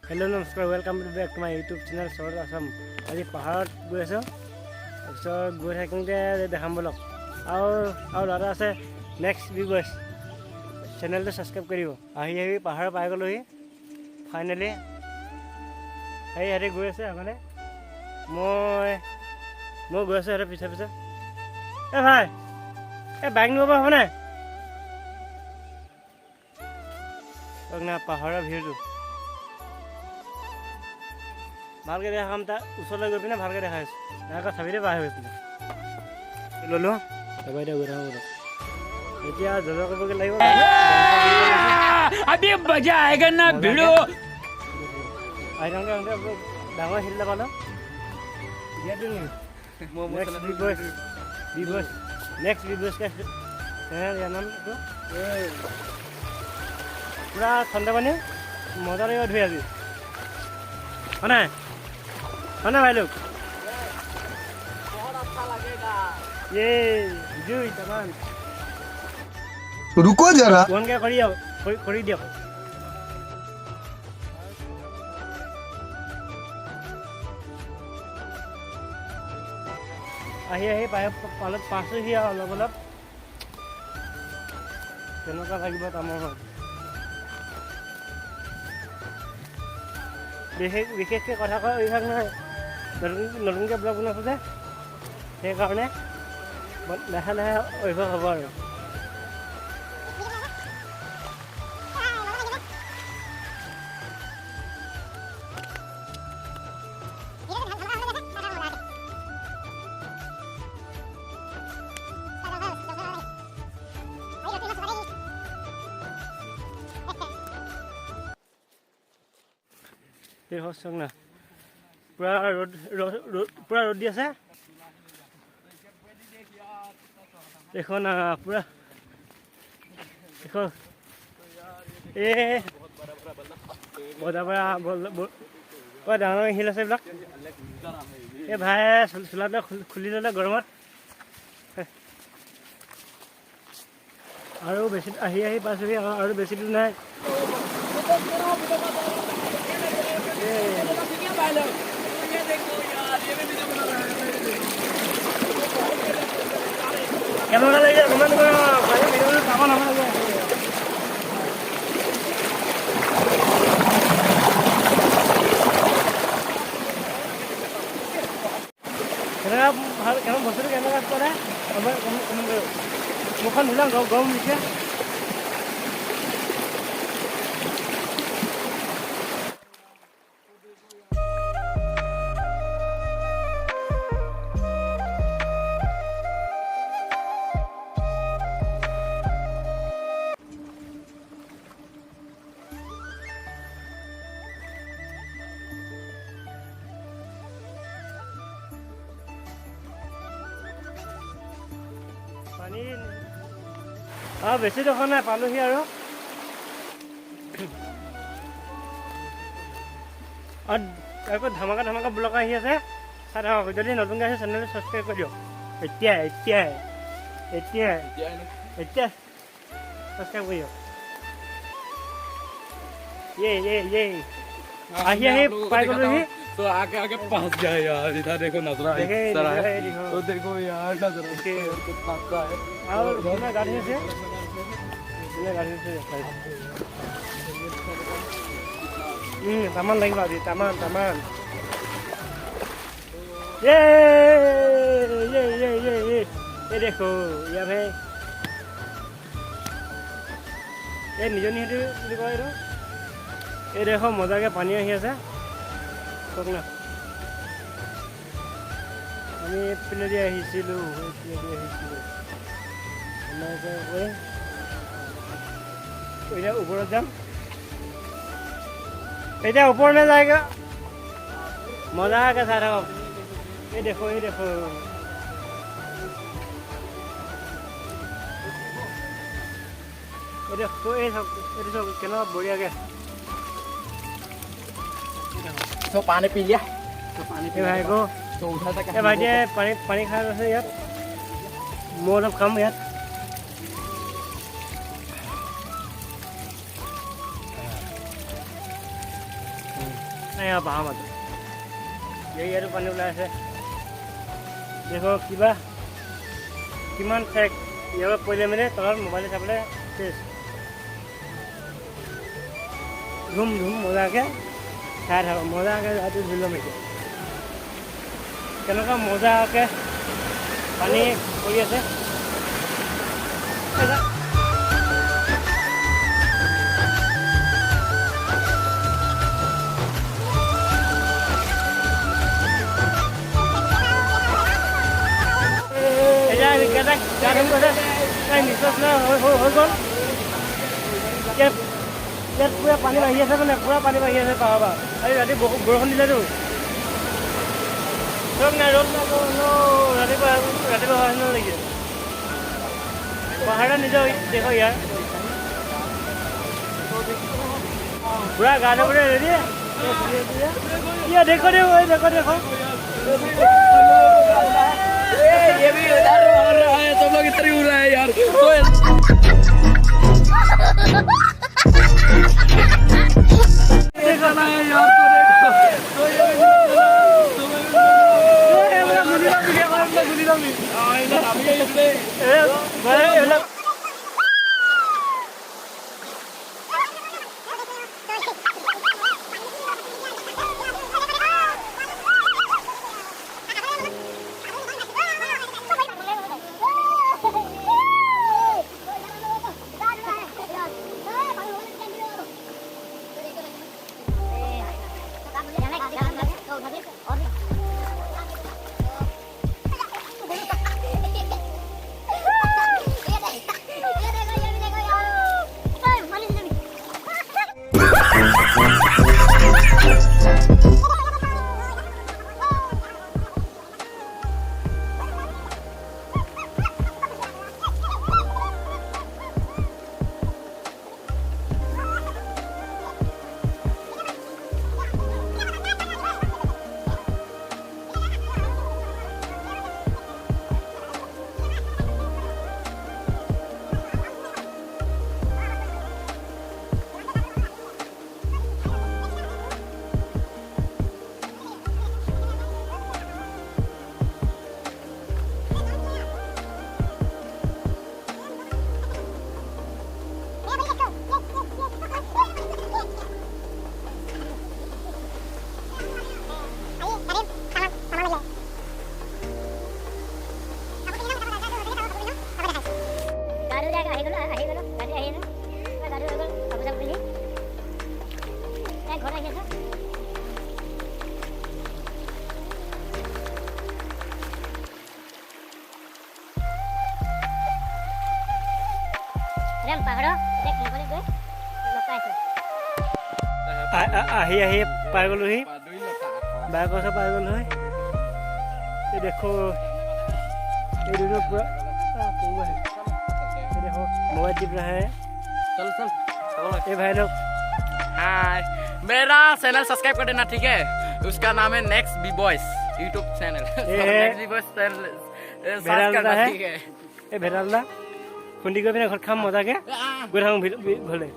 Hello' নমস্কাৰ, welcome back to my YouTube channel চহৰত আছাম। আজি পাহাৰত গৈ আছোঁ, তাৰপিছত গৈ থাকোঁতে দেখাম বলক। আৰু ল'ৰা আছে নেক্সট ভিউৱাৰ্ছ, চেনেলটো ছাবস্ক্ৰাইব কৰিব। আহি পাহাৰ পাই গ'লোহি ফাইনেলি। সিহঁতে গৈ আছে আগতে, মই গৈ আছোঁ সিহঁতে পিছে পিছে। ভাই বাইক নিব পৰা হ'বনে? না পাহাৰৰ ভিউটো ভালকৈ দেখাম, তাৰ ওচৰলৈ গৈ পিনে ভালকৈ দেখাই আছোঁ। আকৌ চাবিতে পাৰ হৈ গৈছিলে ল'লোঁ, তাৰপৰা এতিয়া গৈ থাকোঁ বোলো। এতিয়া জল কৰিবগৈ লাগিব। আহি থাকোঁতে ডাঙৰ শিল এটা পালোঁ। নেক্সট নামটো পূৰা ঠাণ্ডা পানী মজা লাগিব ধুই আজি, হয় নাই ভাই লোক? रुको जरा ফোনকে কৰি দিয়ক। আহি পালত পাইছোঁহি আৰু অলপ কেনেকুৱা লাগিব তামৰ। বিশেষকৈ কথা কোৱা অভ্যাস নাই, নতুনকৈ ব্লগ বনাইছোঁ যে, সেইকাৰণে লাহে লাহে অভ্যাস হ'ব আৰু। এই চাওক না, পূৰা ৰ'দ দি আছে। এখন পূৰা এই বজাৰ পৰা পূৰা ডাঙৰ শিল আছে এইবিলাক। এই ভাই চোলাবিলাক খুলি ল'লে গৰমত। আৰু বেছি আহি পাইছোঁহি, আৰু বেছি দূৰ নাই। কেনেকুৱা লাগিছে কমেণ্ট কৰা, চাব নালাগে। কেনেকুৱা বস্তুটো কেনেকুৱা কৰে কমেণ্ট কৰিব। মুখখন ধুলাম, গৰম দিছে। পানী বেছি দেখা নাই, পালোহি আৰু আকৌ ধামাকা ব্লগ আহি আছে, চাই থাকক। যদি নতুনকৈ আছে চেনেলটো ছাবস্ক্ৰাইব কৰি দিয়ক। এতিয়া ছাবস্ক্ৰাইব কৰি দিয়ক। আহি পাই গ'লোহি। तो आगे आगे पहुंच गया यार। इधर देखो नजरा है, तो देखो यार नजरा कितना है। और गाड़ी से तामान লাগিব আজি, तामान ये देखो या भाई, ये নিজনি হেতু বুলি কয় এইটো। এই দেখো মজাকৈ পানী আহি আছে, চাওক না। আমি এইপিনেদি আহিছিলোঁ, এতিয়া ওপৰত যাম। এতিয়া ওপৰলৈ যায়গৈ, মজাকৈ চাই থাকক। এই দেখো এই চাওক, এইটো চাওক কেনেকুৱা বঢ়িয়াকৈ। तो पानी पी लिया, ভাই গো, तो उधर तक এই ভাইটিয়ে পানী খাই আছে ইয়াত। মই অলপ খাম ইয়াত। यहाँ पाহাৰ মাজত ইয়াতো পানী ওলাই আছে দেখো কিবা কিমান ঠেক ইয়াৰ পৰা পৰিলে মানে তলত মোবাইল চাবলৈ চেছ ধুম ধুম মজাকৈ চাই থাকোঁ মজাকৈ ৰাতি ধুই ল'ম এতিয়া কেনেকুৱা মজাকৈ পানী পৰি আছে ইয়াত পুৰা পানী বাঢ়ি আছে মানে পুৰা পানী বাঢ়ি আছে পাহাৰ পৰা আজি ৰাতি বৰষুণ দিলেতো ৰ'দ নাই ৰাতিপুৱা হোৱা নিচিনা লাগিছে পাহাৰটা নিজৰ দেখো ইয়াৰ পুৰা গা ধুবলৈ ৰেডি ইয়া দেখো দেখো ये भी उधर हो रहा है सब लोग इधर ही उड़ रहे हैं यार আহি আহি পাই গ'লোহি বাইকৰ ওচৰত পাই গ'লোহি এই দেখো এই দুটো पूरा देखो मोबाइल टिप रहा है चल ये भाई लोग हाय मेरा चैनल सब्सक्राइब कर देना ठीक है उसका नाम है next B boys YouTube channel next B boys channel search करना ठीक है এই ভেদালদা খুন্দি গৈ পিনে ঘৰত খাম মজাকৈ গৈ থাকোঁ ঘৰলৈ